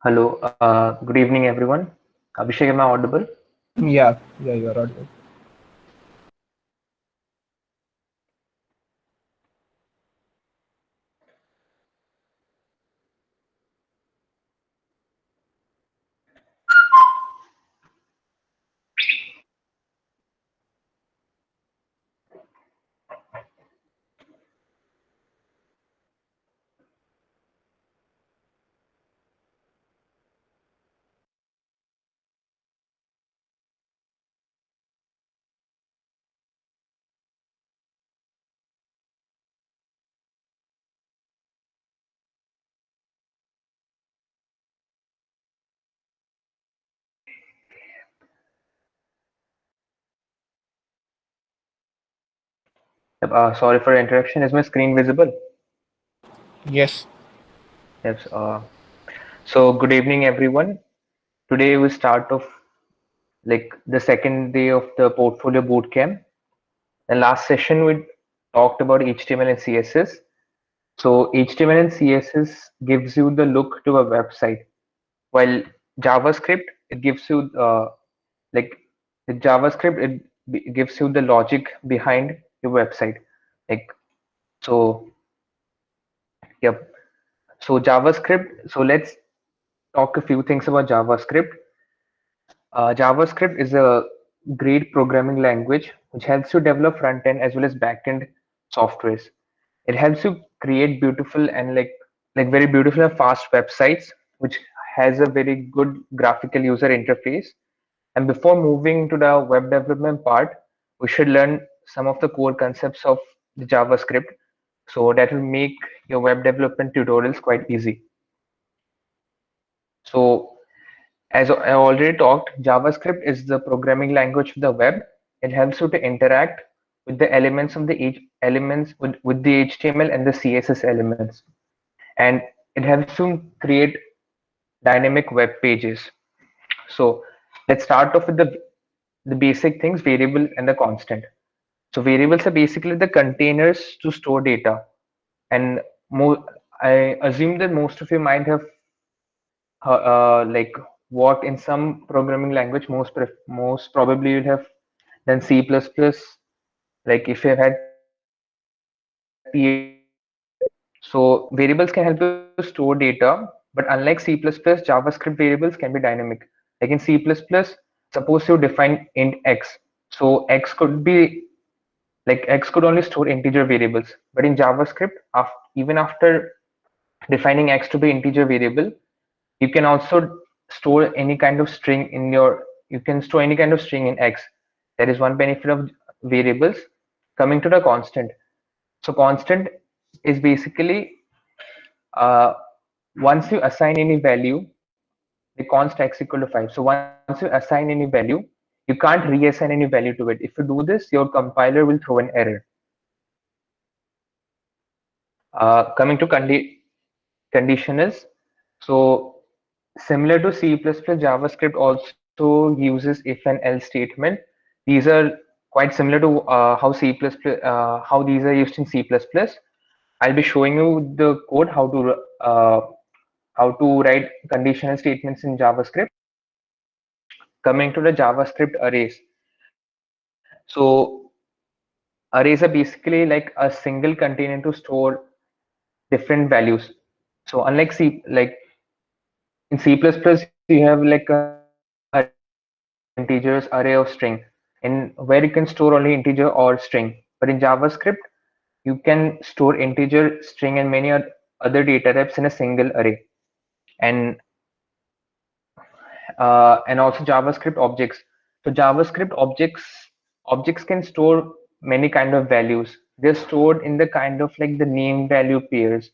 Hello, good evening, everyone. Abhishek, am I audible? Yeah, you're audible. Sorry for the interruption. Is my screen visible? Yes. Yes. So, good evening, everyone. Today we start off like the second day of the portfolio bootcamp. The last session we talked about HTML and CSS. So, HTML and CSS gives you the look to a website, while JavaScript it gives you like the JavaScript gives you the logic behind your website. Like so, yep. So JavaScript. So let's talk a few things about JavaScript. JavaScript is a great programming language which helps you develop front end as well as back end softwares. It helps you create beautiful and like very beautiful and fast websites, which has a very good graphical user interface. And before moving to the web development part, we should learn some of the core concepts of the JavaScript. So that will make your web development tutorials quite easy. So as I already talked, JavaScript is the programming language of the web. It helps you to interact with the elements of the elements with the HTML and the CSS elements. And it helps you create dynamic web pages. So let's start off with the basic things, variable and the constant. So variables are basically the containers to store data. And I assume that most of you might have like what in some programming language most probably you'll have done C++, like if you've had PHP. So variables can help you store data, but unlike C++, JavaScript variables can be dynamic. Like in C++, suppose you define int x, so x could be like x could only store integer variables, but in JavaScript, even after defining x to be integer variable, you can also store any kind of string in your you can store any kind of string in x. That is one benefit of variables. Coming to the constant, so constant is basically uh, once you assign any value, the const x equal to 5. So once you assign any value, you can't reassign any value to it. If you do this, your compiler will throw an error. Coming to conditionals, so similar to C++, JavaScript also uses if and else statement. These are quite similar to how these are used in C++. I'll be showing you the code how to write conditional statements in JavaScript. Coming to the JavaScript arrays. So arrays are basically like a single container to store different values. So unlike in C++, you have like a integers array of string, in where you can store only integer or string. But in JavaScript, you can store integer, string, and many other data types in a single array. And and also JavaScript objects. So JavaScript objects can store many kind of values. They're stored in the kind of like the name value pairs.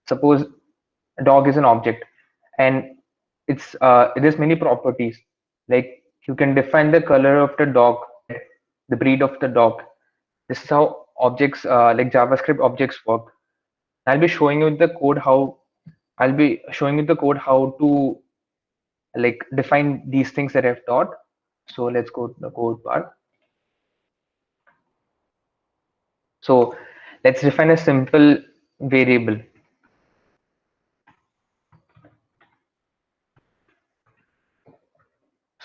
Suppose a dog is an object, and it has many properties. Like you can define the color of the dog, the breed of the dog. This is how objects like JavaScript objects work. I'll be showing you the code how I'll be showing you the code how to like define these things that I've taught. So let's go to the code part. So let's define a simple variable.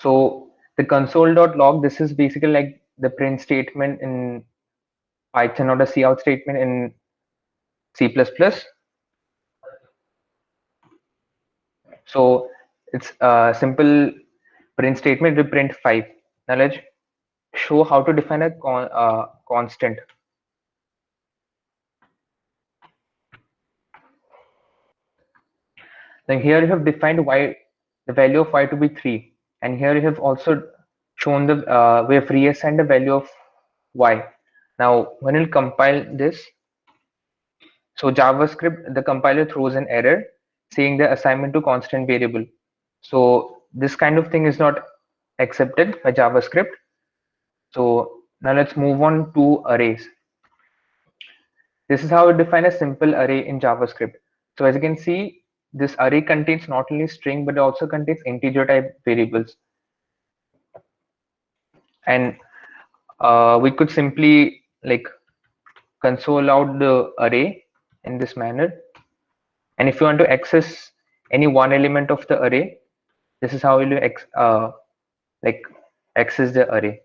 So the console.log, this is basically like the print statement in Python or the cout statement in C++. So it's a simple print statement. We print 5. Now let's show how to define a constant. Then here you have defined y, the value of y to be 3, and here you have also shown the we have reassigned the value of y. Now when you compile this, so JavaScript, the compiler throws an error saying the assignment to constant variable. So this kind of thing is not accepted by JavaScript. So now let's move on to arrays. This is how we define a simple array in JavaScript. So as you can see, this array contains not only string but also contains integer type variables. And we could simply like console out the array in this manner. And if you want to access any one element of the array, this is how you like access the array.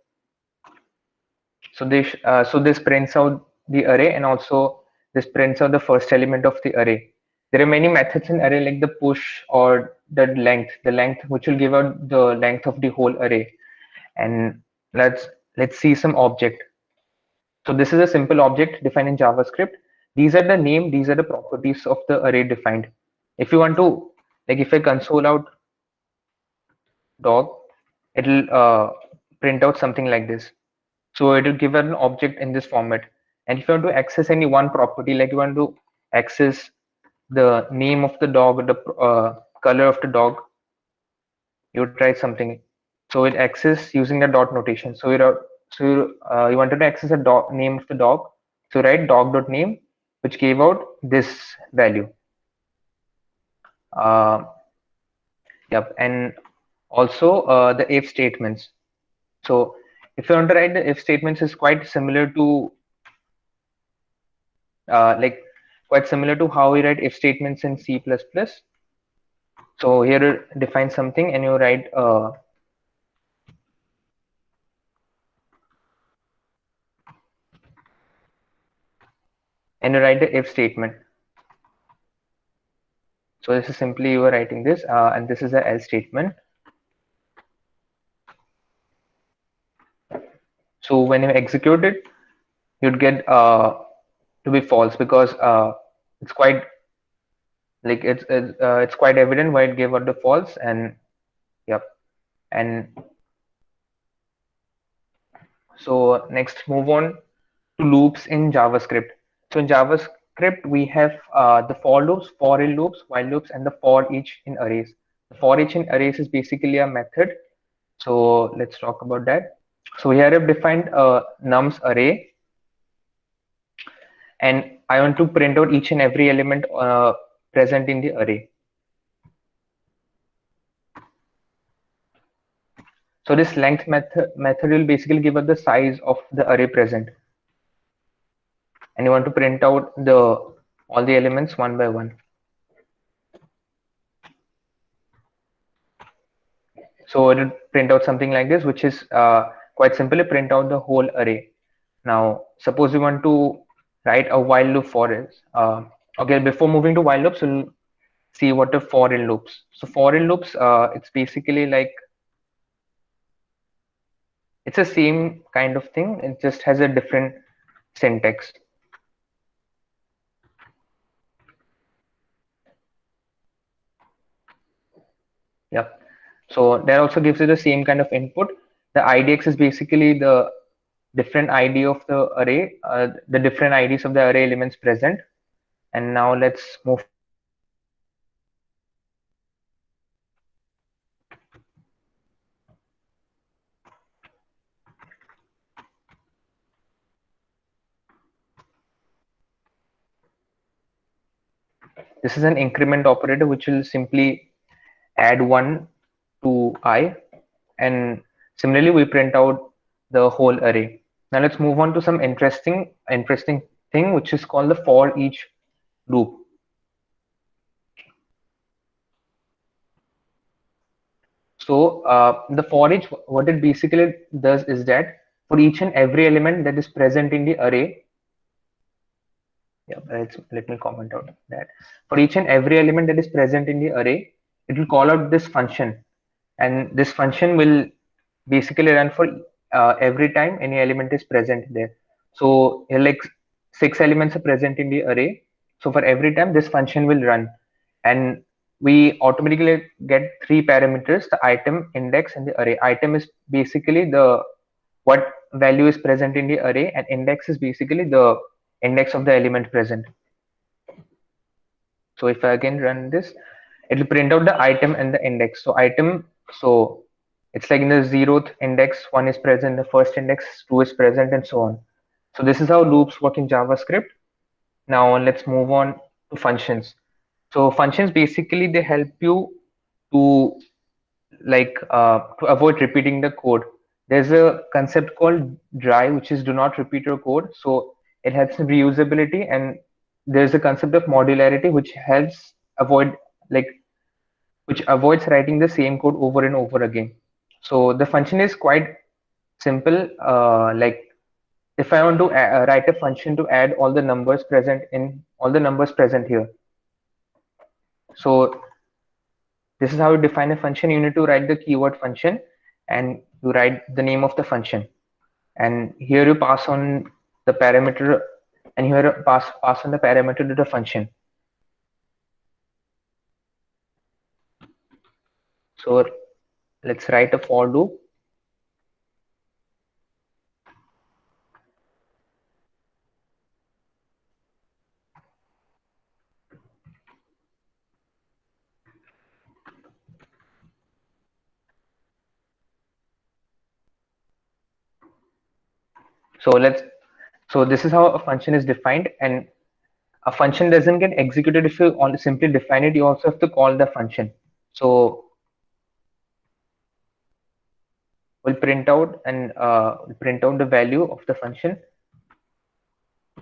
So this prints out the array, and also this prints out the first element of the array. There are many methods in array like the push or the length which will give out the length of the whole array. And let's see some object. So this is a simple object defined in JavaScript. These are the name, these are the properties of the array defined. If you want to, like if I console out dog, it'll print out something like this. So it will give an object in this format. And if you want to access any one property, like you want to access the name of the dog, the color of the dog, you try something. So it access using the dot notation. So you wanted to access the name of the dog. So write dog.name, which gave out this value. Yep, and also the if statements. So if you want to write the if statements, is quite similar to how we write if statements in C++. So here you define something and you write the if statement. So this is simply you are writing this, and this is the else statement. So when you execute it, you'd get to be false, because it's quite like it's quite evident why it gave out the false. And yep. And so next, move on to loops in JavaScript. So in JavaScript, we have the for loops, for in loops, while loops, and the for each in arrays. The for each in arrays is basically a method. So let's talk about that. So here I've defined a nums array, and I want to print out each and every element present in the array. So this length method will basically give us the size of the array present, and you want to print out all the elements one by one. So it will print out something like this, which is quite simply print out the whole array. Now, suppose you want to write a while loop for this. Okay, before moving to while loops, we'll see what are for in loops. So for in loops, it's basically like it's the same kind of thing. It just has a different syntax. Yep. So that also gives you the same kind of input. The IDX is basically the different ID of the array, the different IDs of the array elements present. And now let's move. This is an increment operator which will simply add 1 to I, and similarly we print out the whole array. Now let's move on to some interesting thing, which is called the for each loop. So the for each, what it basically does is that for each and every element that is present in the array, yeah, let me comment out that. For each and every element that is present in the array, it will call out this function, and this function will basically run for every time any element is present there. So here, like 6 elements are present in the array. So for every time this function will run, and we automatically get 3 parameters: the item, index, and the array. Item is basically the what value is present in the array, and index is basically the index of the element present. So if I again run this, it will print out the item and the index. So item, so it's like in the 0th index, 1 is present, the first index, 2 is present, and so on. So this is how loops work in JavaScript. Now let's move on to functions. So functions basically they help you to to avoid repeating the code. There's a concept called dry, which is do not repeat your code. So it helps in reusability, and there's a concept of modularity, which helps avoid like which avoids writing the same code over and over again. So the function is quite simple. If I want to write a function to add all the numbers present here. So this is how you define a function. You need to write the keyword function, and you write the name of the function. And here you pass on the parameter, and here you pass on the parameter to the function. So let's write a for loop. So this is how a function is defined, and a function doesn't get executed if you only simply define it. You also have to call the function. So we'll print out the value of the function,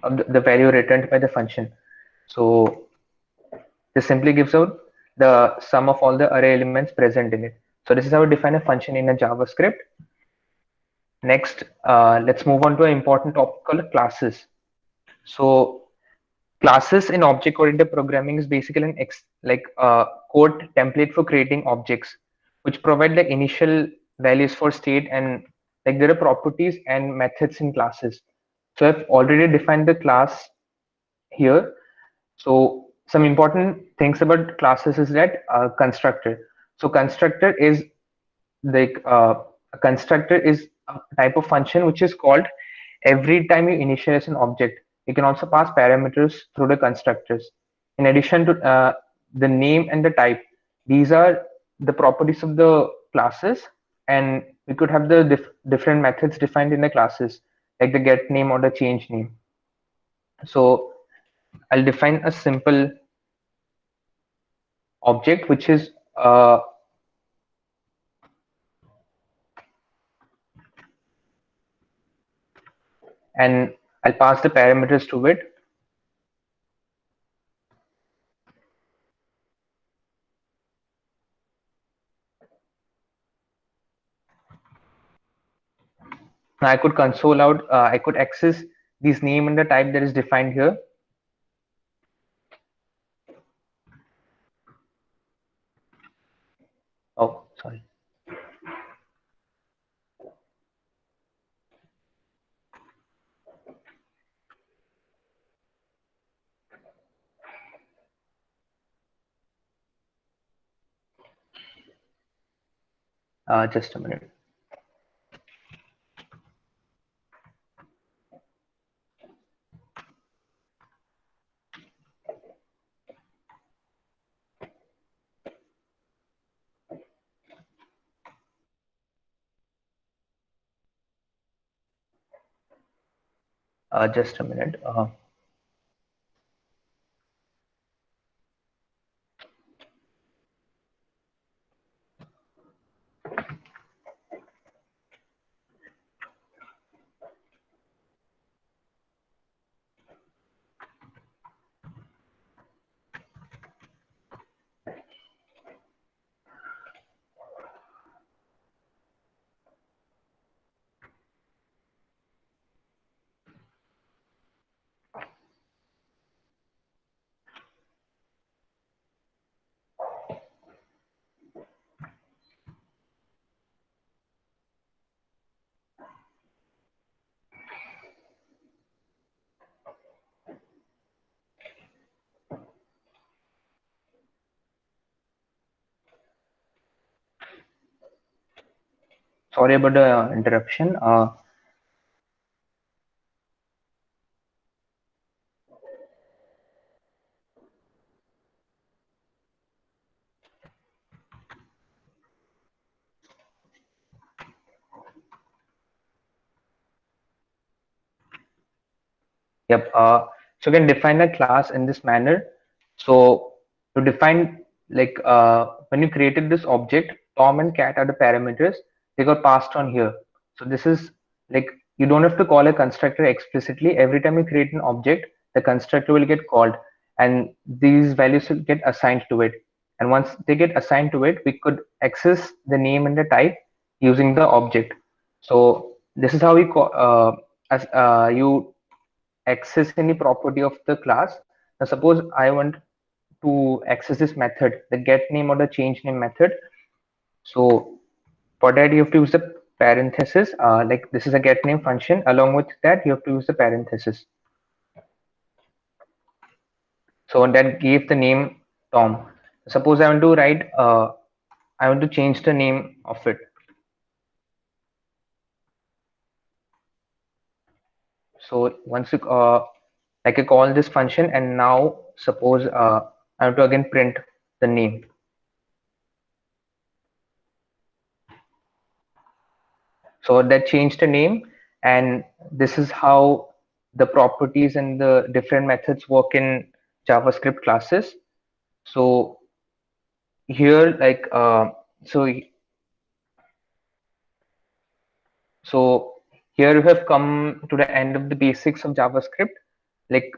of the value returned by the function. So this simply gives out the sum of all the array elements present in it. So this is how we define a function in a JavaScript. Next, let's move on to an important topic called classes. So classes in object-oriented programming is basically a code template for creating objects, which provide the initial values for state, and like there are properties and methods in classes. So I've already defined the class here. So some important things about classes is that constructor. So like uh, a constructor is a type of function which is called every time you initialize an object. You can also pass parameters through the constructors. In addition to the name and the type, these are the properties of the classes, and we could have the different methods defined in the classes, like the get name or the change name. So I'll define a simple object which is and I'll pass the parameters to it. Now I could console out, I could access this name and the type that is defined here. Oh, sorry. Just a minute. Just a minute. Sorry about the interruption. Yep. So we can define a class in this manner. So to define, like, when you created this object, Tom and Cat are the parameters. They got passed on here. So this is like, you don't have to call a constructor explicitly. Every time you create an object, the constructor will get called, and these values will get assigned to it. And once they get assigned to it, we could access the name and the type using the object. So this is how we call, as you access any property of the class. Now suppose I want to access this method, the get name or the change name method. So for that you have to use the parenthesis, like this is a get name function. Along with that you have to use the parenthesis. So that gave the name Tom. Suppose I want to write, I want to change the name of it. So once you like I call this function, and now suppose I have to again print the name. So that changed the name, and this is how the properties and the different methods work in JavaScript classes. So here, like, so here we have come to the end of the basics of JavaScript. Like,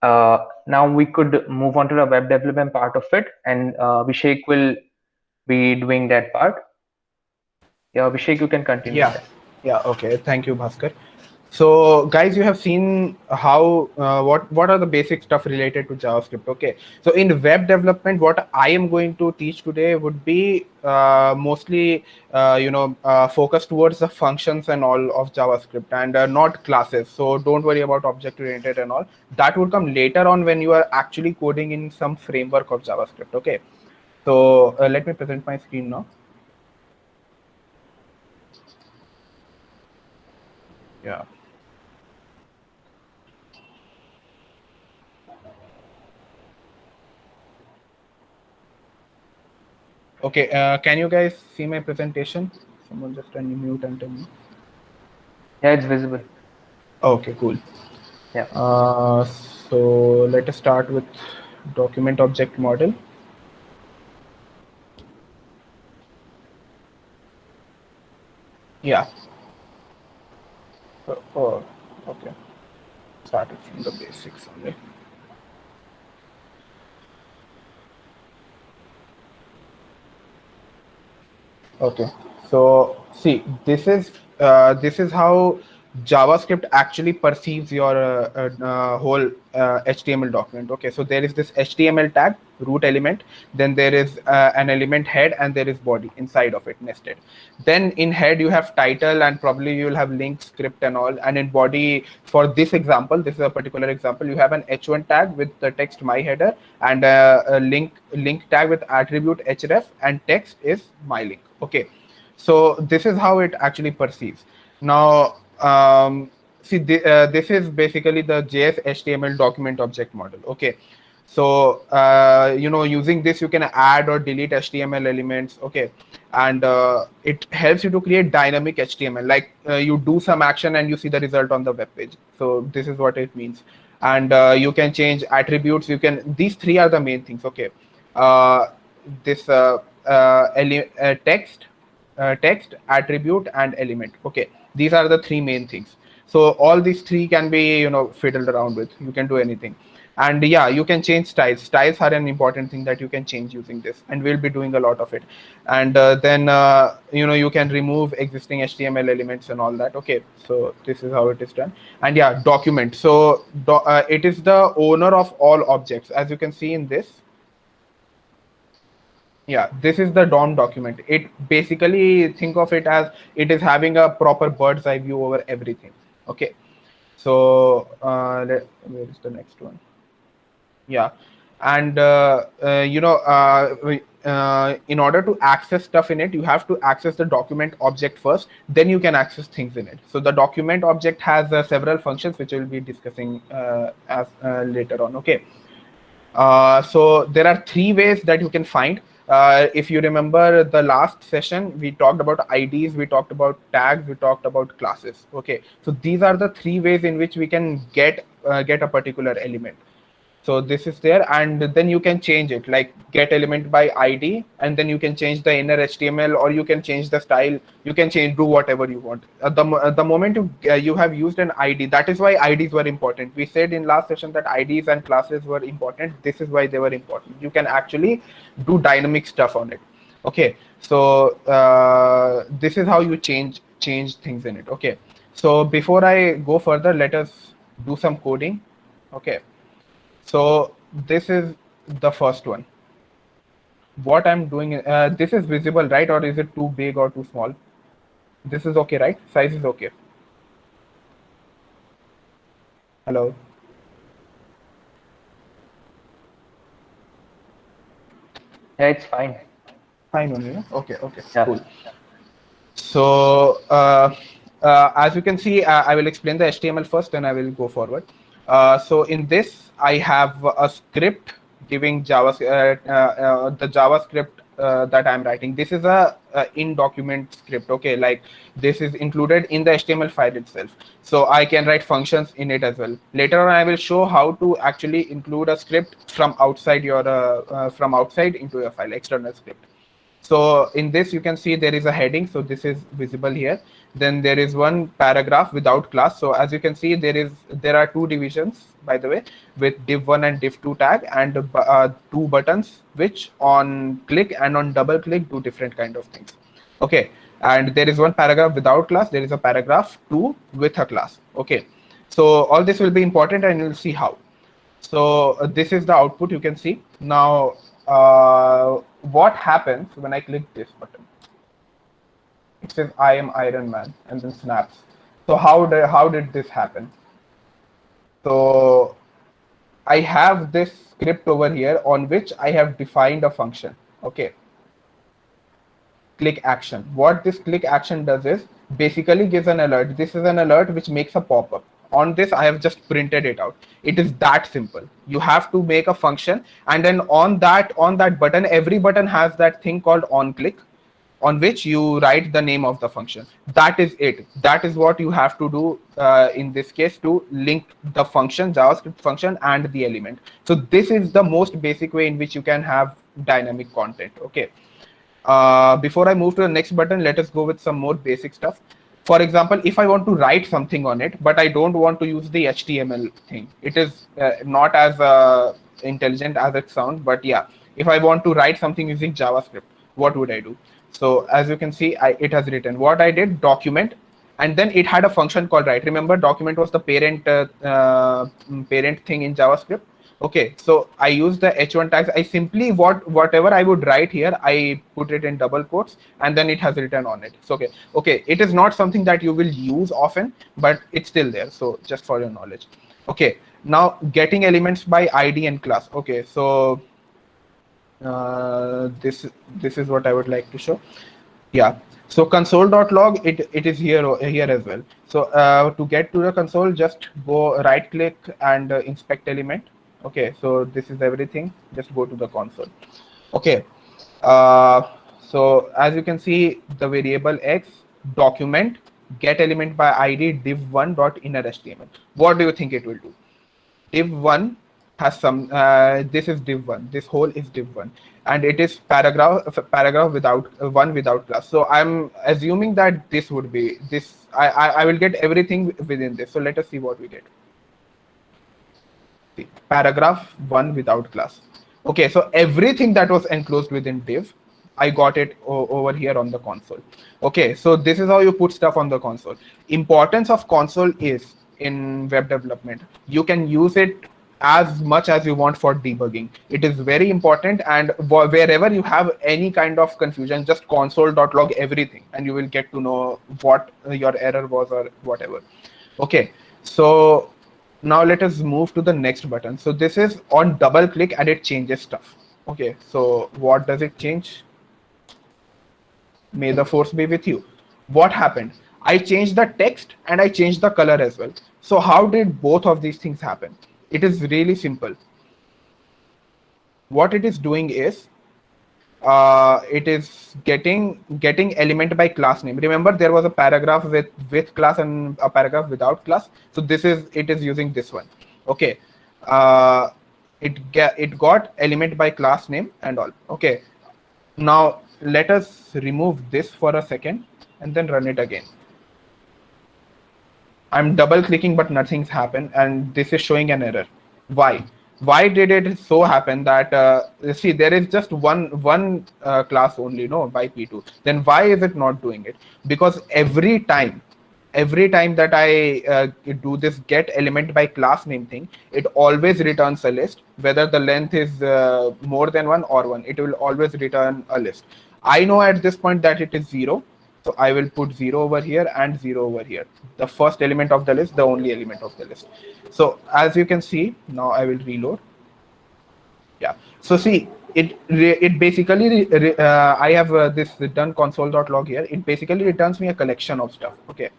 now we could move on to the web development part of it, and Abhishek will be doing that part. Yeah, Abhishek, you can continue with Yeah, that. yeah, okay. Thank you, Bhaskar. So, guys, you have seen how what are the basic stuff related to JavaScript. Okay, so in web development, what I am going to teach today would be mostly focused towards the functions and all of JavaScript, and not classes. So don't worry about object oriented and all. That would come later on when you are actually coding in some framework of JavaScript. Okay, so let me present my screen now. Yeah. Okay, can you guys see my presentation? Someone just unmute and tell me. Yeah, it's visible. Okay, cool. Yeah. So let us start with document object model. Yeah. Okay. Started from the basics only. Okay, so see, this is how JavaScript actually perceives your whole HTML document. Okay, so there is this HTML tag, root element, then there is an element head, and there is body inside of it nested. Then in head you have title, and probably you will have link, script, and all. And in body, for this example, this is a particular example, you have an h1 tag with the text my header, and a link tag with attribute href, and text is my link. Okay, so this is how it actually perceives. Now, see, this is basically the JS HTML document object model. Okay, so using this you can add or delete HTML elements. Okay, and it helps you to create dynamic HTML. Like you do some action and you see the result on the web page. So this is what it means. And you can change attributes. You can. These three are the main things. Okay, this text, attribute, and element. Okay, these are the three main things. So all these three can be fiddled around with. You can do anything. And yeah, you can change styles are an important thing that you can change using this, and we'll be doing a lot of it. And then you can remove existing HTML elements and all that. Okay, so this is how it is done. And yeah, document. So it is the owner of all objects, as you can see in this. Yeah, this is the DOM document. It basically, think of it as it is having a proper bird's eye view over everything. Okay, so where is the next one? Yeah, and in order to access stuff in it, you have to access the document object first, then you can access things in it. So the document object has several functions which we'll be discussing as later on. Okay. So there are three ways that you can find. If you remember the last session, we talked about IDs, we talked about tags, we talked about classes. Okay, so these are the three ways in which we can get a particular element. So this is there, and then you can change it, like get element by ID, and then you can change the inner HTML, or you can change the style. You can change, do whatever you want. The moment you have used an ID, that is why IDs were important. We said in last session that IDs and classes were important. This is why they were important. You can actually do dynamic stuff on it. Okay, so this is how you change things in it. Okay, so before I go further, let us do some coding. Okay. So this is the first one. What I'm doing, this is visible, right? Or is it too big or too small? This is okay, right? Size is okay. Hello. Yeah, it's fine. Fine only, no? Okay, okay, Yeah. cool. So as you can see, I will explain the HTML first, then I will go forward. So in this, I have a script giving the JavaScript that I'm writing. This is a in document script. Okay, like this is included in the HTML file itself. So I can write functions in it as well. Later on, I will show how to actually include a script from outside into your file, external script. So in this, you can see there is a heading. So this is visible here. Then there is one paragraph without class. So as you can see, there are two divisions, by the way, with div1 and div2 tag, and two buttons, which on click and on double click do different kind of things. Okay. And there is one paragraph without class. There is a paragraph 2 with a class. Okay. So all this will be important, and you'll see how. So this is the output you can see. Now, what happens when I click this button? It says I am Iron Man and then snaps. So how did this happen? So I have this script over here on which I have defined a function. Okay. Click action. What this click action does is basically gives an alert. This is an alert which makes a pop-up. On this, I have just printed it out. It is that simple. You have to make a function, and then on that button, every button has that thing called on click, on which you write the name of the function. That is it. That is what you have to do in this case to link the function, JavaScript function, and the element. So this is the most basic way in which you can have dynamic content. Okay. Before I move to the next button, let us go with some more basic stuff. For example, if I want to write something on it, but I don't want to use the HTML thing, it is not as intelligent as it sounds, but yeah, if I want to write something using JavaScript, what would I do? So as you can see, it has written what I did, document, and then it had a function called write. Remember, document was the parent thing in JavaScript. Okay, so I use the h1 tags. I simply whatever I would write here, I put it in double quotes, and then it has written on it. So okay, it is not something that you will use often, but it's still there. So just for your knowledge. Okay, now getting elements by ID and class. Okay, so this is what I would like to show. Yeah. So console.log, it is here as well. So to get to the console, just go right click and inspect element. Okay, so this is everything. Just go to the console. Okay. So as you can see, the variable x document get element by ID div1 dot inner HTML. What do you think it will do? Div1 has some. This is div1. This whole is div1, and it is paragraph without one without class. So I'm assuming that this would be this. I will get everything within this. So let us see what we get. See, paragraph 1 without class. Okay, so everything that was enclosed within div, I got it over here on the console. Okay, so this is how you put stuff on the console. Importance of console is in web development. You can use it as much as you want for debugging. It is very important, and wherever you have any kind of confusion, just console.log everything, and you will get to know what your error was or whatever. Okay, so Now let us move to the next button. So this is on double click and it changes stuff. Okay, so what does it change? May the force be with you. What happened? I changed the text and I changed the color as well. So how did both of these things happen? It is really simple. What it is doing is it is getting element by class name. Remember, there was a paragraph with class and a paragraph without class. So it is using this one. Okay, it got element by class name and all. Okay, now let us remove this for a second and then run it again. I'm double clicking, but nothing's happened, and this is showing an error. Why did it so happen that see, there is just one class only, no, by P2? Then why is it not doing it? Because every time that I do this get element by class name thing, it always returns a list, whether the length is more than one or one. It will always return a list. I know at this point that it is 0. So I will put 0 over here and 0 over here. The first element of the list, the only element of the list. So as you can see, now I will reload. Yeah. So see, it basically, I have this done console.log here. It basically returns me a collection of stuff. Okay.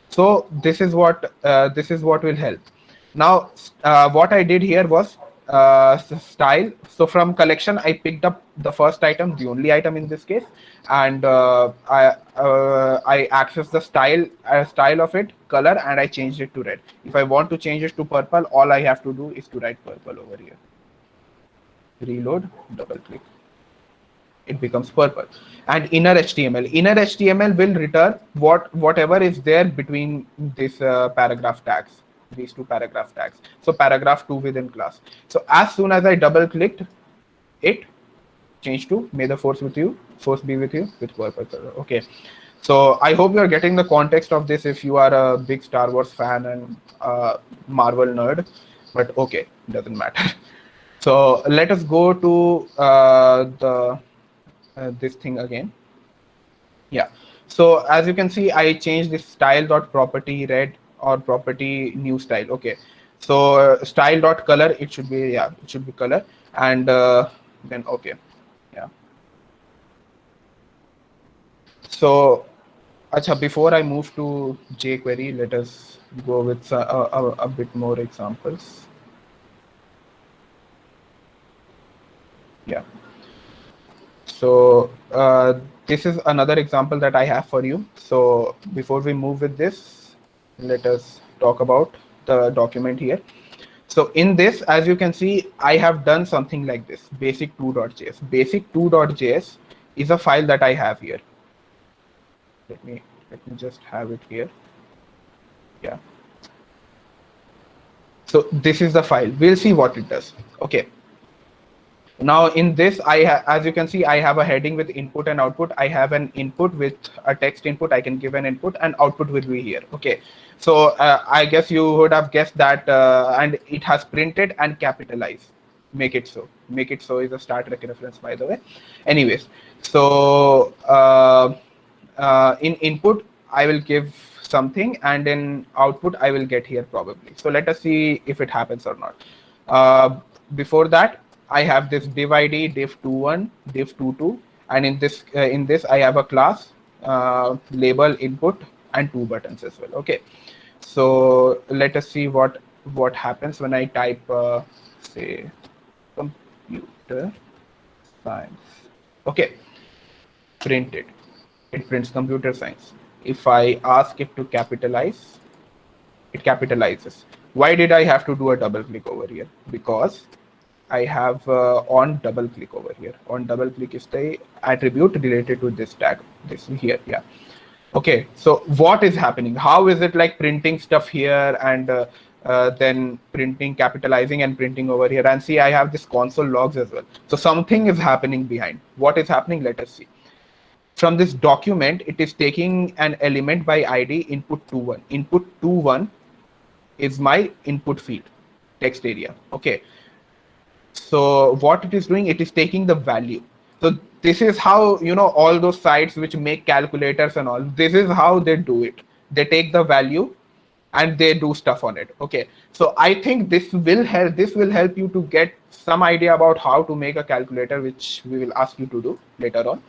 So this is what will help. Now, what I did here was style. So from collection, I picked up the first item, the only item in this case, and I accessed the style of it, color, and I changed it to red. If I want to change it to purple, all I have to do is to write purple over here. Reload, double click. It becomes purple. And inner HTML will return whatever is there between this paragraph tags, these two paragraph tags. So paragraph 2 within class. So as soon as I double clicked, it changed to may the force with you, force be with you with purple color. Okay. So I hope you are getting the context of this if you are a big Star Wars fan and Marvel nerd, but okay, doesn't matter. So let us go to this thing again. Yeah. So as you can see, I changed this style.property red or property new style. Okay. So style.color, it should be color, and then okay. Yeah. So acha, before I move to jQuery, let us go with a bit more examples. Yeah. So this is another example that I have for you. So before we move with this, let us talk about the document here. So in this, as you can see, I have done something like this, basic2.js. Basic2.js is a file that I have here. Let me just have it here. Yeah. So this is the file. We'll see what it does. Okay. Now in this, as you can see, I have a heading with input and output. I have an input with a text input. I can give an input, and output will be here. Okay. So I guess you would have guessed that, and it has printed and capitalized. Make it so. Make it so is a Star Trek reference, by the way. Anyways, so in input, I will give something, and in output, I will get here probably. So let us see if it happens or not. Before that, I have this div ID, div21, div22, and in this I have a class, label, input, and 2 buttons as well. Okay, so let us see what happens when I type say computer science. Okay, print it. It prints computer science. If I ask it to capitalize, it capitalizes. Why did I have to do a double click over here? Because I have on double click over here. On double click is the attribute related to this tag, this here. Yeah. Okay. So what is happening? How is it like printing stuff here and then printing, capitalizing, and printing over here? And see, I have this console logs as well. So something is happening behind. What is happening? Let us see. From this document, it is taking an element by ID input21. Input21 is my input field, text area. Okay. So what it is doing, it is taking the value. So this is how, you know, all those sites which make calculators and all, this is how they do it. They take the value and they do stuff on it. Okay, so I think this will help you to get some idea about how to make a calculator, which we will ask you to do later on.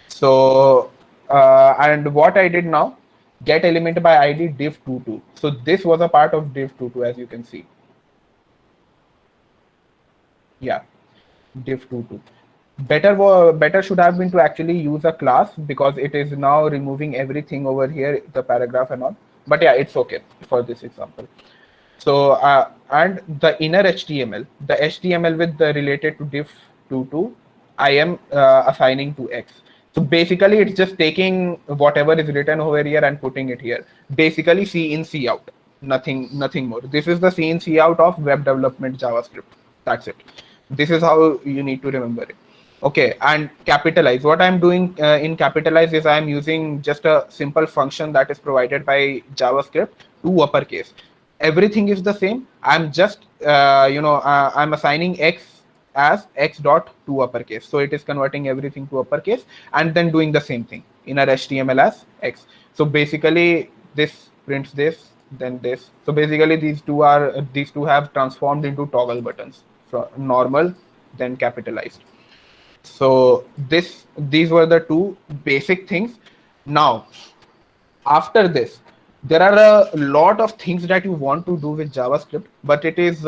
So and what I did now, get element by id div22. So this was a part of div22, as you can see. Yeah, div22. Better should have been to actually use a class, because it is now removing everything over here, the paragraph and all. But yeah, it's okay for this example. So and the inner HTML, the HTML with the related to div22, I am assigning to X. So basically, it's just taking whatever is written over here and putting it here. Basically, C in, C out. Nothing more. This is the C in, C out of web development JavaScript. That's it. This is how you need to remember it. Okay, and capitalize. What I'm doing in capitalize is I'm using just a simple function that is provided by JavaScript to uppercase. Everything is the same. I'm just I'm assigning X as X dot to uppercase. So it is converting everything to uppercase and then doing the same thing in our HTML as X. So basically this prints this, then this. So basically these two have transformed into toggle buttons. So normal, then capitalized. So these were the two basic things. Now, after this, there are a lot of things that you want to do with JavaScript, but it is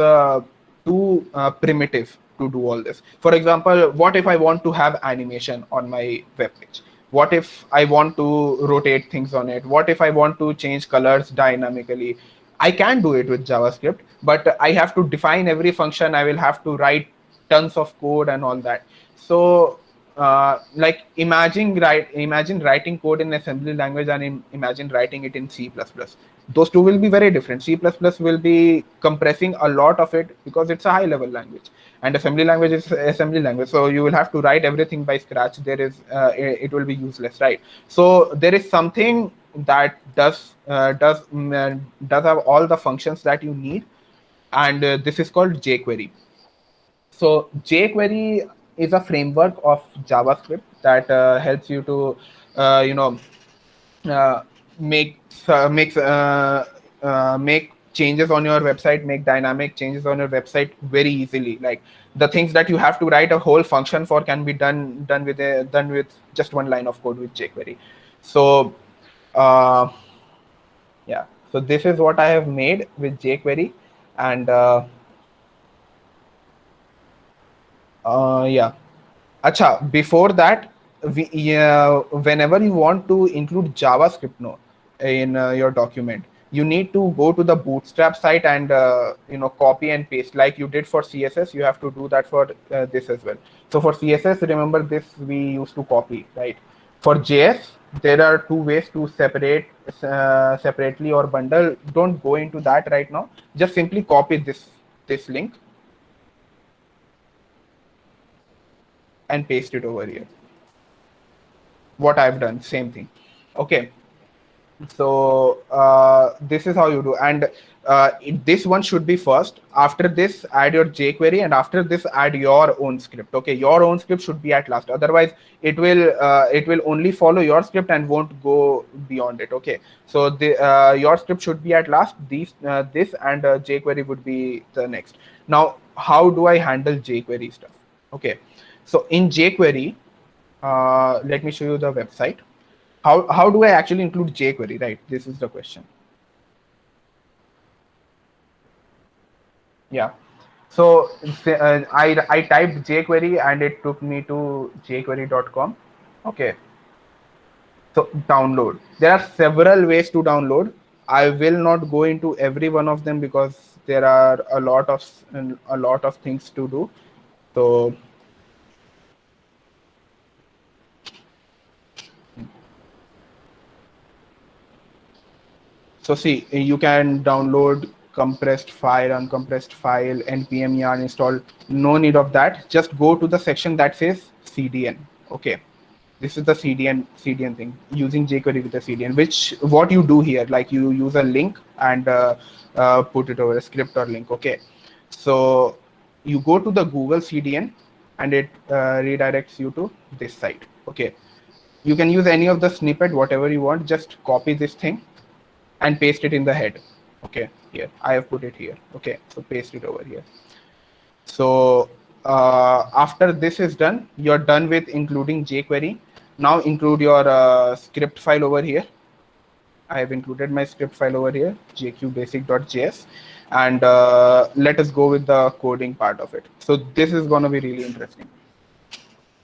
too primitive to do all this. For example, what if I want to have animation on my web page? What if I want to rotate things on it? What if I want to change colors dynamically? I can do it with JavaScript, but I have to define every function. I will have to write tons of code and all that. So like imagine writing code in assembly language and imagine writing it in C++. Those two will be very different. C++ will be compressing a lot of it because it's a high level language, and assembly language is assembly language. So you will have to write everything by scratch. It will be useless, right? So there is something that does have all the functions that you need, and this is called jQuery. So jQuery is a framework of JavaScript that helps you to, uh, make make changes on your website, make dynamic changes on your website very easily. Like the things that you have to write a whole function for can be done with just one line of code with jQuery. So yeah, so this is what I have made with jQuery, and yeah. Acha, before that, whenever you want to include JavaScript in your document, you need to go to the Bootstrap site and copy and paste like you did for CSS. You have to do that for this as well. So for CSS, remember this we used to copy, right? For JS, there are two ways to separate separately or bundle. Don't go into that right now. Just simply copy this link and paste it over here. What I've done, same thing. Okay, so this is how you do, and this one should be first. After this, add your jQuery, and after this, add your own script. Okay, your own script should be at last. Otherwise, it will only follow your script and won't go beyond it. Okay, so your script should be at last. This and jQuery would be the next. Now, how do I handle jQuery stuff? Okay, so in jQuery, let me show you the website. How do I actually include jQuery, right? This is the question. Yeah. So I typed jQuery and it took me to jQuery.com. Okay. So download. There are several ways to download. I will not go into every one of them because there are a lot of things to do. So see, you can download compressed file, uncompressed file, npm yarn install. No need of that. Just go to the section that says CDN. Okay, this is the CDN thing, using jQuery with the CDN. What you do here, like you use a link and put it over a script or link. Okay, so you go to the Google CDN and it redirects you to this site. Okay, you can use any of the snippet, whatever you want. Just copy this thing and paste it in the head. Okay, here I have put it here. Okay, so paste it over here. So after this is done, you're done with including jQuery. Now include your script file over here. I have included my script file over here, jqbasic.js, and let us go with the coding part of it. So this is going to be really interesting.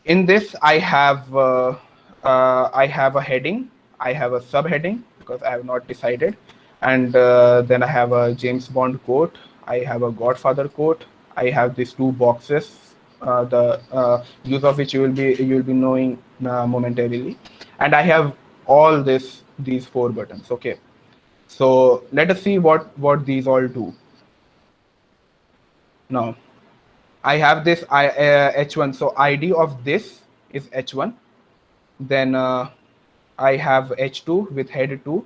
In this, I have a heading, I have a subheading because I have not decided, and then I have a James Bond quote, I have a Godfather quote, I have these two boxes, the use of which you will be knowing momentarily, and I have all these four buttons. Okay, so let us see what these all do. Now I have this h1, so ID of this is h1. Then I have h2 with head 2.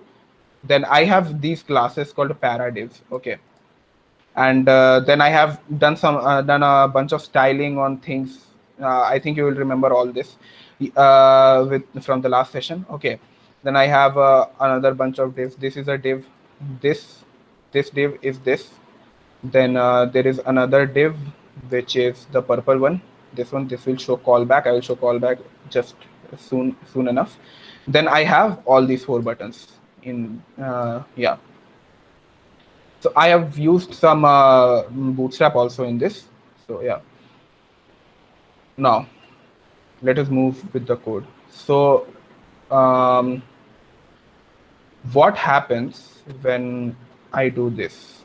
Then I have these classes called paradivs. Okay, and then I have done a bunch of styling on things. I think you will remember all this with from the last session. Okay, then I have another bunch of divs. This is a div. This this div is this. Then there is another div which is the purple one. This will show callback. I will show callback just soon enough. Then I have all these four buttons in yeah. So I have used some Bootstrap also in this. So yeah. Now let us move with the code. So what happens when I do this?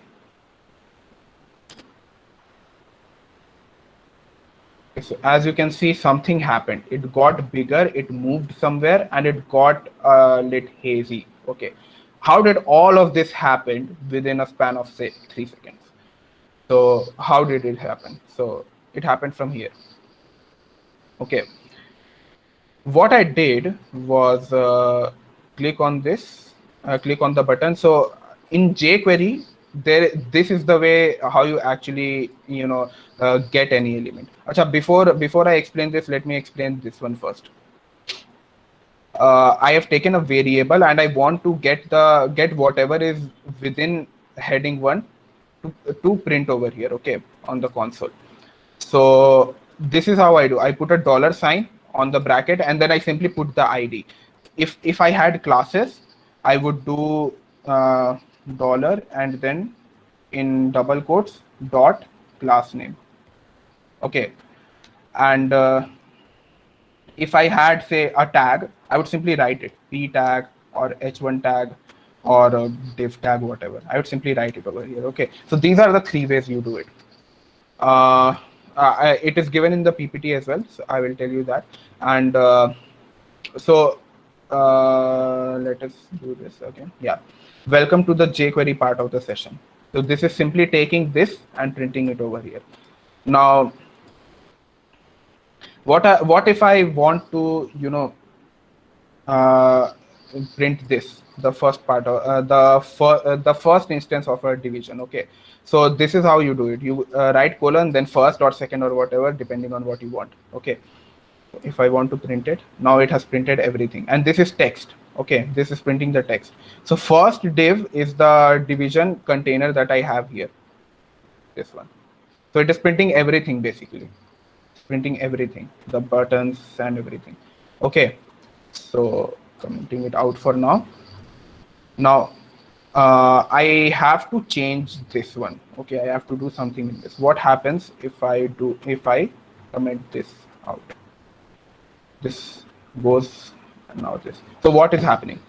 So as you can see, something happened. It got bigger, it moved somewhere, and it got a lit hazy. Okay, how did all of this happen within a span of say 3 seconds? So how did it happen? So it happened from here. Okay, what I did was click on this, click on the button. So in jQuery, this is the way how you actually get any element. Achha, before I explain this, let me explain this one first. I have taken a variable and I want to get whatever is within heading 1 to print over here, okay, on the console. So this is how I do. I put a $sign on the bracket and then I simply put the ID. If I had classes, I would do dollar and then in double quotes dot class name. Okay, and if I had say a tag, I would simply write it p tag or h1 tag or a div tag, whatever. I would simply write it over here. Okay, so these are the 3 ways you do it. It is given in the PPT as well, so I will tell you that. And so let us do this again. Yeah, welcome to the jQuery part of the session. So this is simply taking this and printing it over here. Now, what if I want to print this, the first part of the first instance of a division? Okay, so this is how you do it. You write colon, then first or second or whatever, depending on what you want. Okay, if I want to print it, now it has printed everything, and this is text. Okay, this is printing the text. So first div is the division container that I have here, this one. So it is printing everything, basically printing everything, the buttons and everything. Okay, so commenting it out for now. Now I have to change this one. Okay, I have to do something in this. What happens if I comment this out? This goes, and now this. So what is happening?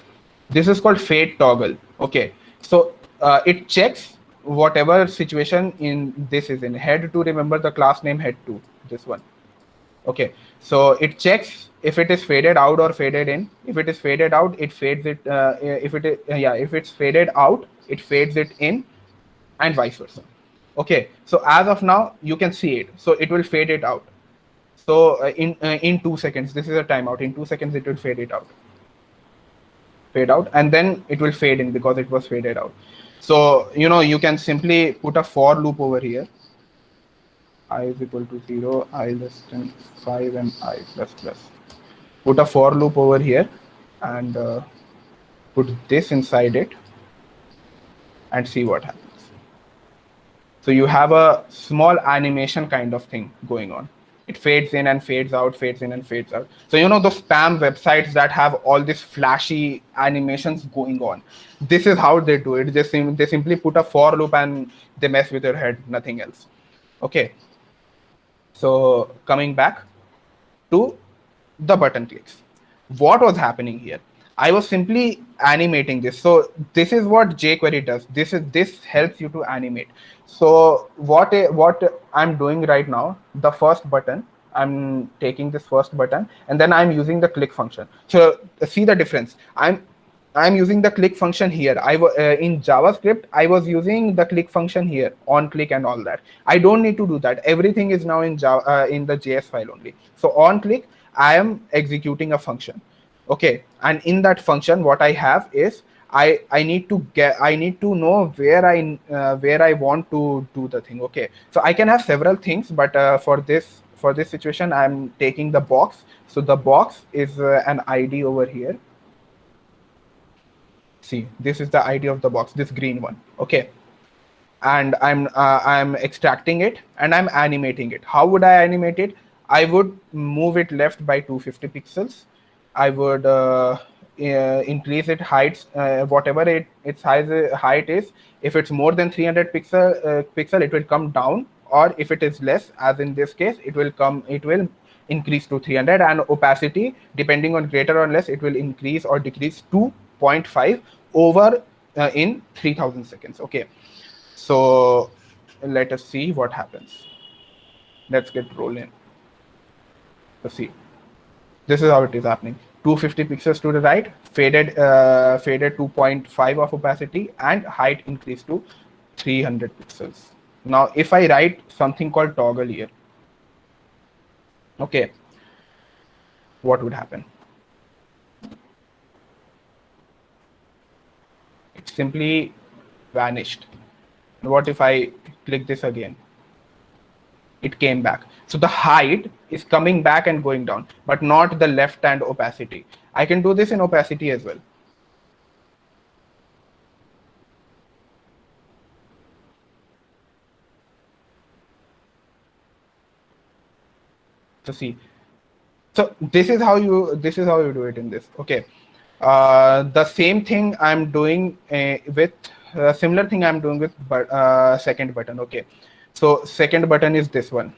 This is called fade toggle. Okay, so it checks whatever situation in this is in head 2. Remember the class name head 2, this one. Okay, so it checks if it is faded out or faded in. If it is faded out, it fades it. If it's faded out, it fades it in, and vice versa. Okay, so as of now, you can see it. So it will fade it out. So in 2 seconds, this is a timeout. In 2 seconds, it will fade it out. Fade out, and then it will fade in because it was faded out. So you can simply put a for loop over here. I is equal to 0, I less than 5, and I plus plus. Put a for loop over here and put this inside it. and see what happens. So you have a small animation kind of thing going on. It fades in and fades out, fades in and fades out. So you know those spam websites that have all these flashy animations going on. This is how they do it. They simply put a for loop and they mess with your head, nothing else. Okay. So coming back to the button clicks. What was happening here? I was simply animating this. So this is what jQuery does. This helps you to animate. So what I'm doing right now, the first button, I'm taking this first button and then I'm using the click function. So see the difference. I'm using the click function here. In JavaScript, I was using the click function here, on click and all that. I don't need to do that. Everything is now in Java, in the JS file only. So on click, I am executing a function. Okay, and in that function, what I have is I need to know where I want to do the thing. Okay, so I can have several things, but for this situation, I'm taking the box. So the box is an ID over here. See, this is the ID of the box, this green one. Okay, and I'm extracting it and I'm animating it. How would I animate it? I would move it left by 250 pixels. I would increase its height, whatever its height is. If it's more than 300 pixel, it will come down, or if it is less, as in this case, it will increase to 300, and opacity, depending on greater or less, it will increase or decrease to 0.5 over in 3000 seconds. Okay, so let us see what happens. Let's get rolling. Let's see. This is how it is happening. 250 pixels to the right, faded 2.5 of opacity, and height increased to 300 pixels. Now, if I write something called toggle here, okay, what would happen? It simply vanished. What if I click this again? It came back. So the height is coming back and going down, but not the left hand opacity. I can do this in opacity as well. So see, so this is how you do it in this. Okay, the same thing I'm doing with similar thing I'm doing with second button. Okay, so second button is this one.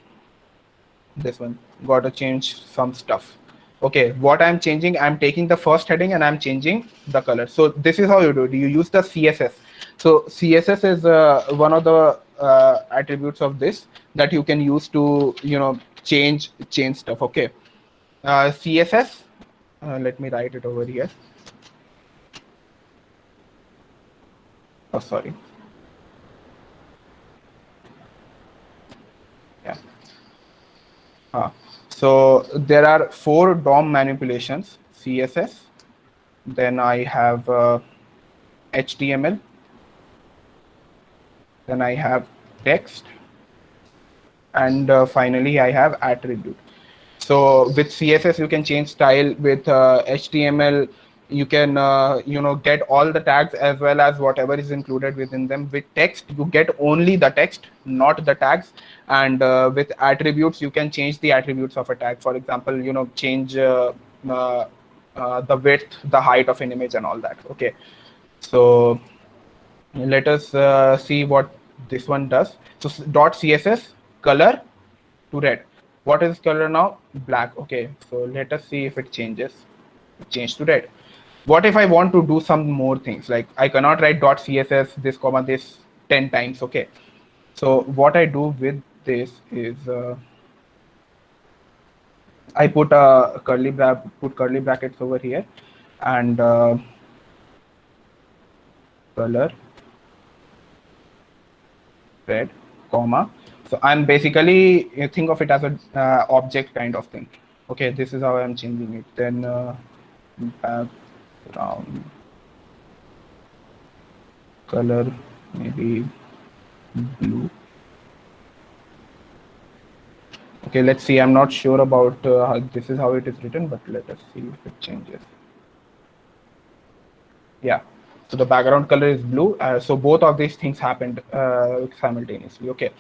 Got to change some stuff. Okay, what I'm changing, I'm taking the first heading and I'm changing the color. So this is how you do it. You use the CSS. So CSS is one of the attributes of this that you can use to change stuff. Okay, CSS. Let me write it over here. Oh, sorry. Yeah. So there are 4 DOM manipulations: CSS, then I have HTML, then I have text, and finally I have attribute. So with CSS you can change style. With HTML you can get all the tags as well as whatever is included within them. With text you get only the text, not the tags. And with attributes you can change the attributes of a tag. For example, change the width, the height of an image and all that. Okay, so let us see what this one does. So .css color to red. What is color now? Black. Okay, so let us see if it changes. Change to red. What if I want to do some more things? Like I cannot write .css this comma this 10 times. Okay, so what I do with this is I put a curly brackets over here, and color red comma. So I'm basically, think of it as a object kind of thing. Okay, this is how I'm changing it. Then background color maybe blue. Okay, let's see. I'm not sure about how this is how it is written, but let us see if it changes. Yeah. So the background color is blue. So both of these things happened simultaneously. Okay.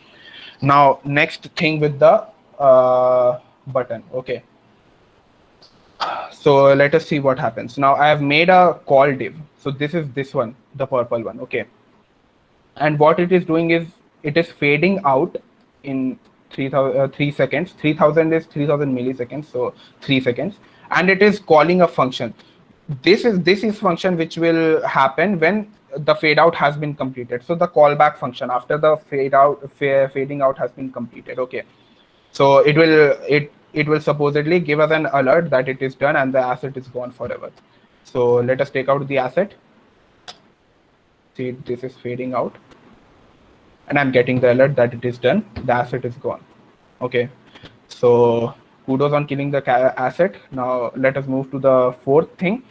Now next thing with the button. Okay. So let us see what happens. Now I have made a call div. So this is this one, the purple one. Okay. And what it is doing is it is fading out in 3 seconds. 3000 is 3000 milliseconds, so 3 seconds, and it is calling a function. This is function which will happen when the fade out has been completed. So the callback function after the fading out has been completed. Okay, so it will supposedly give us an alert that it is done and the asset is gone forever. So let us take out the asset. See, this is fading out and I'm getting the alert that it is done. The asset is gone. Okay, so kudos on killing the asset. Now let us move to the fourth thing.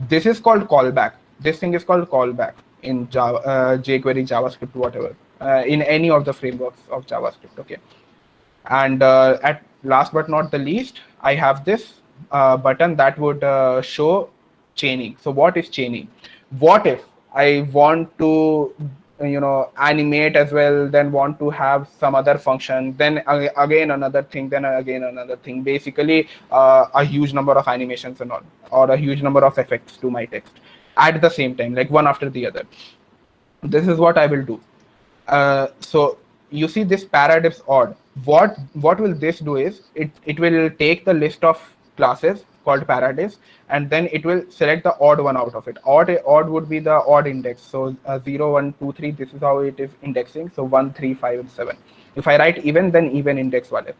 This is called callback. This thing is called callback in Java, jQuery, JavaScript, whatever, in any of the frameworks of JavaScript. Okay, and at last but not the least, I have this button that would show chaining. So what is chaining? What if I want to animate as well, then want to have some other function, then again another thing, then again another thing, basically a huge number of animations and all, or a huge number of effects to my text at the same time, like one after the other. This is what I will do. So you see this paradivs odd. What will this do is it will take the list of classes called paradivs, and then it will select the odd one out of it. Odd would be the odd index. So 0, 1, 2, 3. This is how it is indexing. So 1, 3, 5, and 7. If I write even, then even index wale.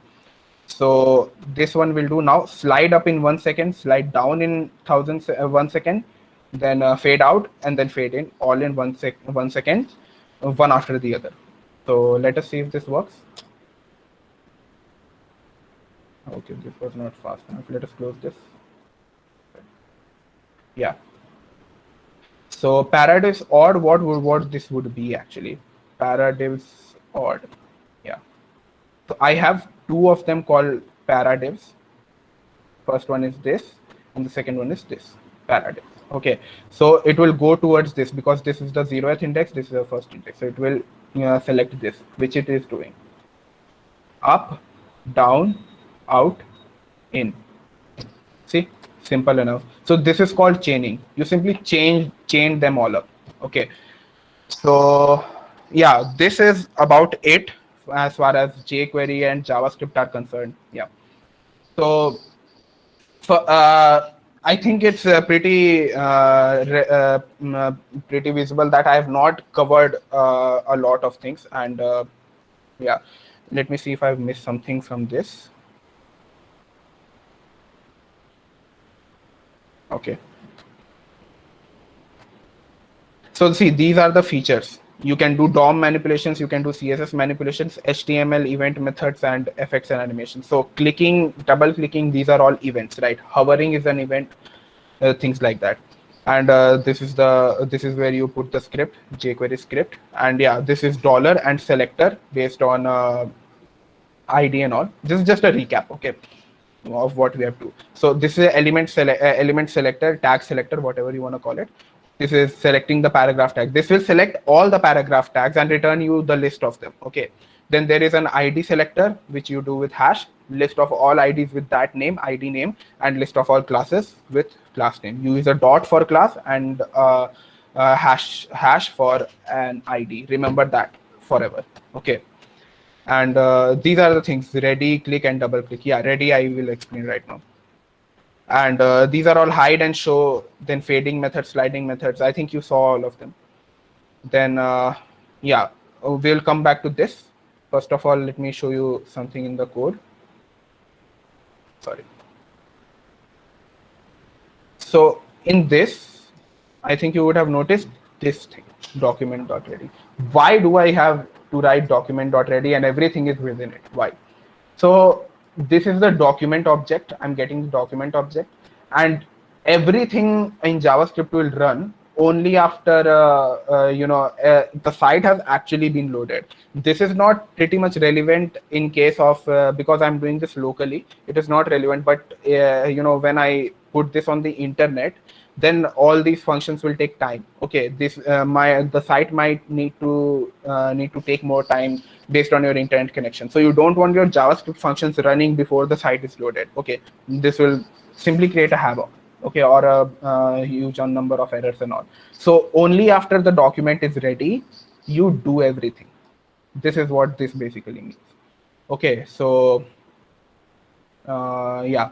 So this one will do now. Slide up in 1 second, slide down in 1 second, then fade out and then fade in, all in 1 second, one after the other. So let us see if this works. Okay, this was not fast enough. Let us close this. Yeah. So paradivs odd, what this would be actually? Paradivs odd. Yeah. So I have two of them called paradivs. First one is this, and the second one is this, paradivs. Okay. So it will go towards this because this is the 0th index, this is the first index. So it will select this, which it is doing. Up, down, out, in. See, simple enough. So this is called chaining. You simply chain them all up. Okay. So yeah, this is about it as far as jQuery and JavaScript are concerned. Yeah. So for I think it's pretty visible that I have not covered a lot of things, and yeah, let me see if I've missed something from this. Okay. So see, these are the features. You can do DOM manipulations, you can do CSS manipulations, HTML event methods, and effects and animations. So clicking, double clicking, these are all events, right? Hovering is an event, things like that. And this is where you put the script, jQuery script. And yeah, this is dollar and selector based on ID and all. This is just a recap, okay, of what we have to. So this is element selector, tag selector, whatever you want to call it. This is selecting the paragraph tag. This will select all the paragraph tags and return you the list of them. Okay. Then there is an ID selector, which you do with hash, list of all IDs with that name, ID name, and list of all classes with class name. You use a dot for class and hash for an ID. Remember that forever. Okay. And these are the things: ready, click, and double click. Yeah, ready I will explain right now. And these are all hide and show, then fading methods, sliding methods. I think you saw all of them. Then yeah, we'll come back to this. First of all, let me show you something in the code. Sorry. So in this, I think you would have noticed this thing, document.ready. Why do I have to write document.ready and everything is within it? Why? So this is the document object. I'm getting the document object, and everything in JavaScript will run only after the site has actually been loaded. This is not pretty much relevant in case of because I'm doing this locally. It is not relevant, but when I put this on the internet, then all these functions will take time. Okay, the site might need to take more time based on your internet connection. So you don't want your JavaScript functions running before the site is loaded. Okay, this will simply create a havoc, okay, or a huge number of errors and all. So only after the document is ready, you do everything. This is what this basically means. Okay, so yeah.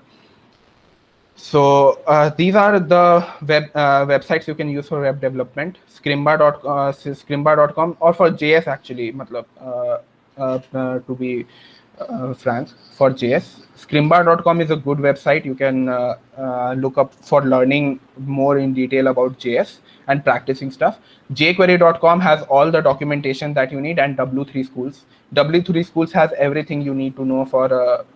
So these are the websites you can use for web development. Scrimba.com, or for JS actually, to be frank, for JS. Scrimba.com is a good website. You can look up for learning more in detail about JS and practicing stuff. jQuery.com has all the documentation that you need, and W3 Schools. W3 Schools has everything you need to know for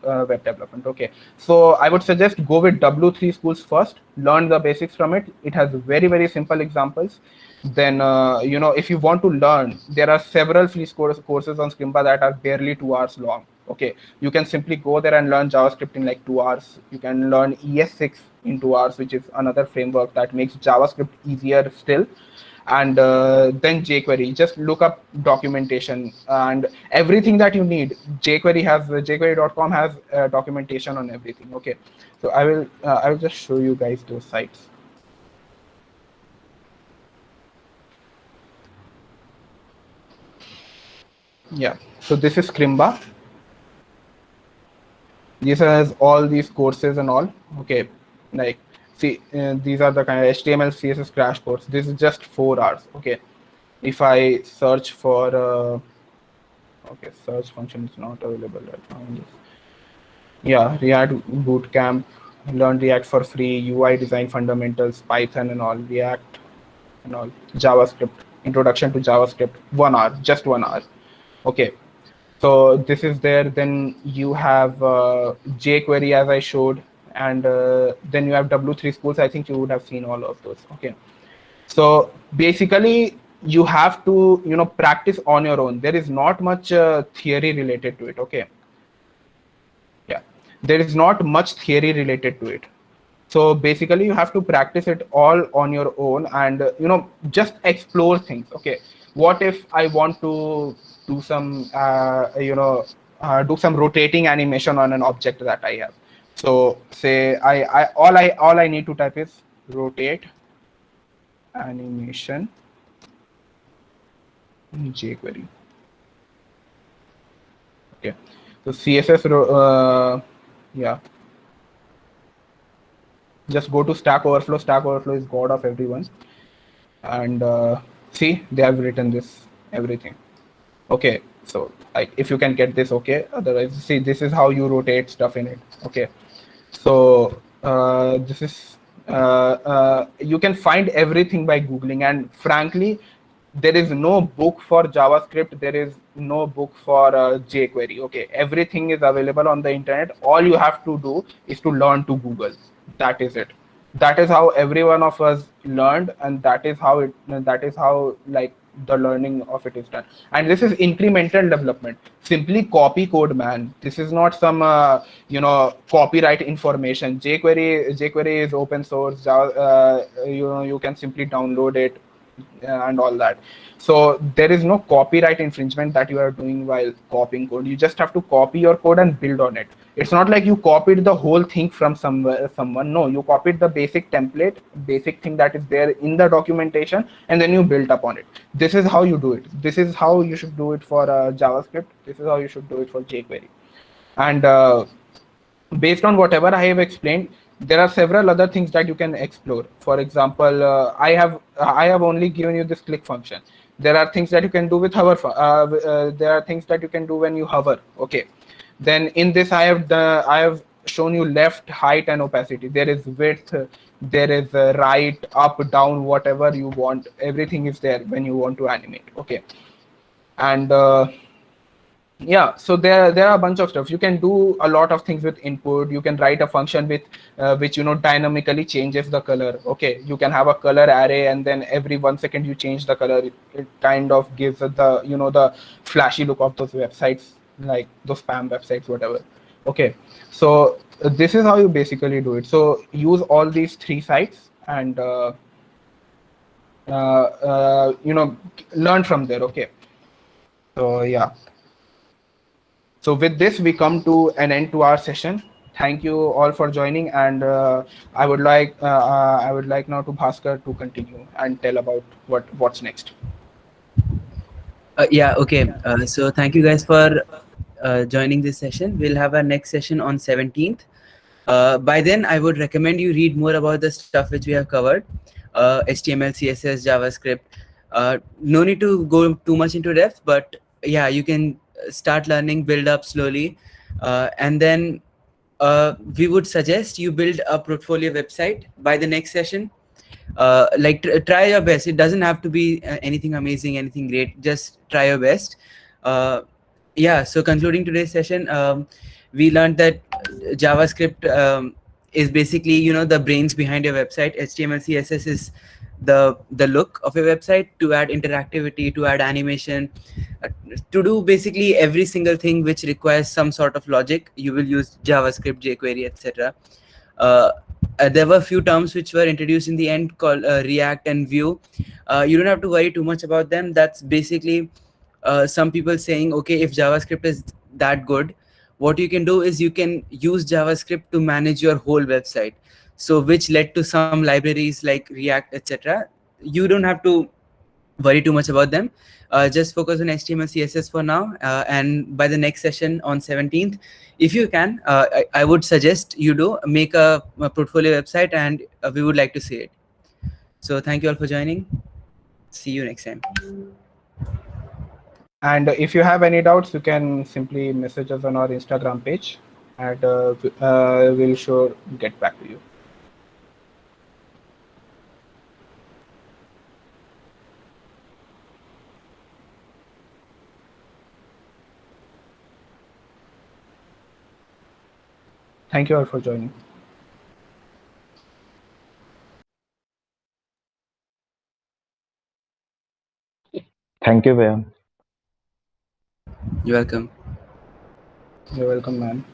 web development. Okay, so I would suggest go with W3 Schools first. Learn the basics from it. It has very simple examples. Then if you want to learn, there are several free courses on Scrimba that are barely 2 hours long. Okay, you can simply go there and learn JavaScript in like 2 hours. You can learn ES6 in 2 hours, which is another framework that makes JavaScript easier still. And then jQuery, just look up documentation and everything that you need. jQuery.com has documentation on everything. Okay, so I will just show you guys those sites. Yeah, so this is Scrimba. This has all these courses and all. Okay, like see, these are the kind of HTML CSS crash course. This is just 4 hours. Okay, if I search for okay, search function is not available right now. Yeah, React Bootcamp, learn React for free, UI design fundamentals, Python and all, React and all, JavaScript, introduction to JavaScript, 1 hour, just 1 hour. Okay, so this is there. Then you have jQuery, as I showed, and then you have W3 Schools. I think you would have seen all of those. Okay, so basically you have to practice on your own. There is not much theory related to it. Okay, yeah, there is not much theory related to it. So basically you have to practice it all on your own, and just explore things. Okay, what if I want to do some do some rotating animation on an object that I have? So say all I need to type is rotate animation in jQuery. Okay, so CSS yeah, just go to Stack Overflow. Stack Overflow is god of everyone, and see, they have written this everything. Okay, so like if you can get this, okay, otherwise see, this is how you rotate stuff in it. Okay, so this is you can find everything by googling, and frankly there is no book for JavaScript, there is no book for jQuery. Okay, everything is available on the internet. All you have to do is to learn to Google. That is it. That is how every one of us learned, and that is how like the learning of it is done. And this is incremental development. Simply copy code, man. This is not some copyright information. jQuery is open source. You can simply download it and all that. So there is no copyright infringement that you are doing while copying code. You just have to copy your code and build on it. It's not like you copied the whole thing from someone. No, you copied the basic template, basic thing that is there in the documentation, and then you built up on it. This is how you do it. This is how you should do it for JavaScript. This is how you should do it for jQuery. And based on whatever I have explained, there are several other things that you can explore. For example, I have only given you this click function. There are things that you can do with hover. There are things that you can do when you hover. Okay. Then in this I have shown you left, height, and opacity. There is width, there is right, up, down, whatever you want. Everything is there when you want to animate. Okay. And yeah, so there are a bunch of stuff. You can do a lot of things with input. You can write a function with which dynamically changes the color. Okay, you can have a color array, and then every 1 second you change the color. It kind of gives the the flashy look of those websites, like those spam websites, whatever. Okay, so this is how you basically do it. So use all these 3 sites, and learn from there. Okay, so yeah. So with this, we come to an end to our session. Thank you all for joining, and I would like now to Bhaskar to continue and tell about what's next. Yeah, okay. So thank you guys for joining this session. We'll have our next session on 17th. By then, I would recommend you read more about the stuff which we have covered, HTML, CSS, JavaScript. No need to go too much into depth, but yeah, you can start learning, build up slowly. And then we would suggest you build a portfolio website by the next session. Try your best. It doesn't have to be anything amazing, anything great. Just try your best. Yeah, so concluding today's session, we learned that JavaScript is basically, you know, the brains behind your website. HTML, CSS is the look of your website. To add interactivity, to add animation, to do basically every single thing which requires some sort of logic, you will use JavaScript, jQuery, etc. There were a few terms which were introduced in the end called React and Vue. You don't have to worry too much about them. That's basically some people saying, okay, if JavaScript is that good, what you can do is you can use JavaScript to manage your whole website. So which led to some libraries like React, etc. You don't have to worry too much about them. Just focus on HTML, CSS for now. And by the next session on 17th, if you can, I would suggest you do make a portfolio website, and we would like to see it. So thank you all for joining. See you next time. And if you have any doubts, you can simply message us on our Instagram page, and we'll sure get back to you. Thank you all for joining. Thank you, Bhaiya. You're welcome. You're welcome, man.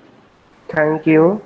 Thank you.